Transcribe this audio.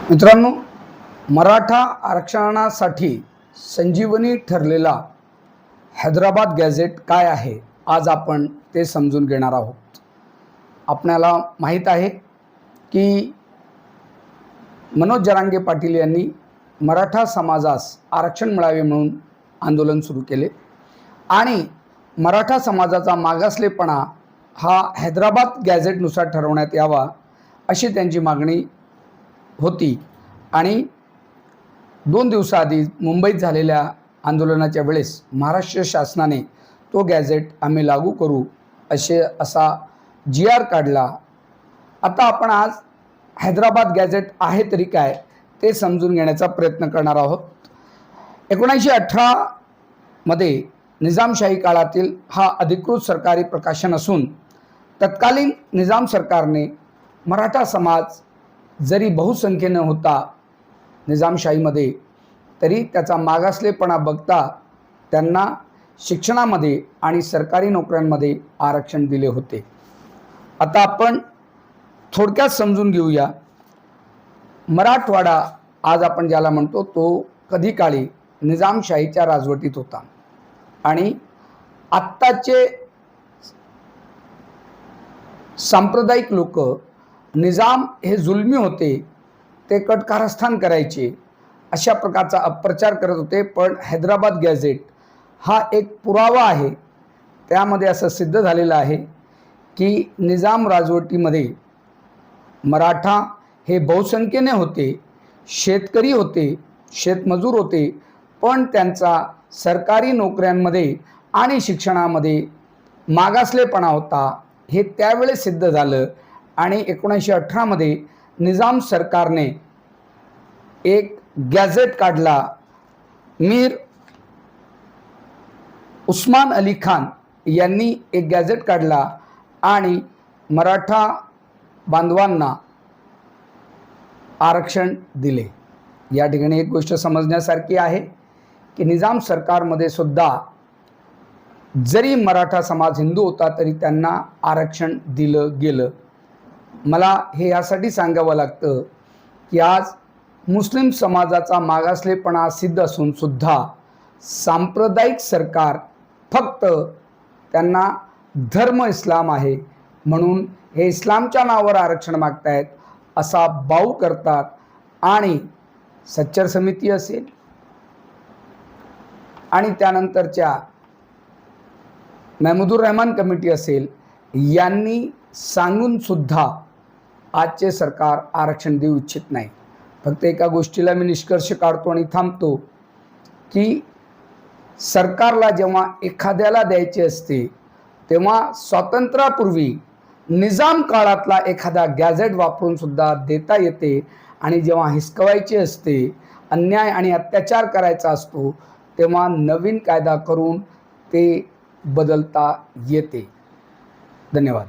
मित्रांनो, मराठा आरक्षणासाठी संजीवनी ठरलेला हैदराबाद गॅझेट काय आहे, आज आपण ते समजून घेणार आहोत। आपल्याला माहीत आहे की मनोज जरांगे पाटील यांनी मराठा समाजास आरक्षण मिळावे म्हणून आंदोलन सुरू केले आणि मराठा समाजाचा मागासलेपणा हा हैदराबाद गॅझेटनुसार ठरवण्यात यावा अशी त्यांची मागणी होती। आणि 2 दिवसाआधी मुंबईत झालेल्या आंदोलनाच्या वेळेस महाराष्ट्र शासनाने तो गॅझेट आम्ही लागू करू असा GR काढला। आता आपण आज हैदराबाद गॅझेट आहे तरी काय ते समजून घेण्याचा प्रयत्न करणार आहोत। 1918 मध्ये निजामशाही काळातील हा अधिकृत सरकारी प्रकाशन असून तत्कालीन निजाम सरकारने मराठा समाज जरी बहुसंख्येने होता निजामशाहीमध्ये, तरी त्याचा मागासलेपणा बघता त्यांना शिक्षणामध्ये आणि सरकारी नोकऱ्यांमध्ये आरक्षण दिले होते। आता आपण थोडक्यात समजून घेऊया। मराठवाडा आज आपण ज्याला म्हणतो तो कधी काळी निजामशाहीच्या राजवटीत होता आणि आत्ताचे सांप्रदायिक लोक निजाम हे जुलमी होते, ते कटकारस्थान करायचे अशा प्रकारचा अपप्रचार करत होते। पण हैदराबाद गॅझेट हा एक पुरावा आहे। त्यामध्ये असं सिद्ध झालेलं आहे की निजाम राजवटीमध्ये मराठा हे बहुसंख्येने होते, शेतकरी होते, शेतमजूर होते, पण त्यांचा सरकारी नोकऱ्यांमध्ये आणि शिक्षणामध्ये मागासलेपणा होता हे त्यावेळेस सिद्ध झालं। आणि 1918 मध्ये निजाम सरकारने एक गॅझेट काढला। मीर उस्मान अली खान यांनी एक गॅझेट काढला आणि मराठा बांधवांना आरक्षण दिले। या ठिकाणी एक गोष्ट समजण्यासारखी आहे की निजाम सरकारमध्ये सुद्धा जरी मराठा समाज हिंदू होता तरी त्यांना आरक्षण दिलं गेलं। मला हे यासाठी सांगावं लागतं की आज मुस्लिम समाजाचा मागासलेपणा सिद्ध असून सुद्धा सांप्रदायिक सरकार फक्त त्यांना धर्म इस्लाम आहे म्हणून हे इस्लामच्या नावावर आरक्षण मागतायत असा बाऊ करतात। आणि सच्चर समिती असेल आणि त्यानंतरच्या महमूदुर रहमान कमिटी असेल, यांनी सांगून सुद्धा आजचे सरकार आरक्षण देऊ इच्छित नाही। फक्त एका गोष्टीला मी निष्कर्ष काढतो आणि थांबतो की सरकारला जेव्हा एखाद्याला द्यायचे असते तेव्हा स्वातंत्र्यापूर्वी निजाम काळातला एखादा गॅझेट वापरून सुद्धा देता येते आणि जेव्हा हिसकवायचे असते, अन्याय आणि अत्याचार करायचा असतो, तेव्हा नवीन कायदा करून ते बदलता येते। धन्यवाद।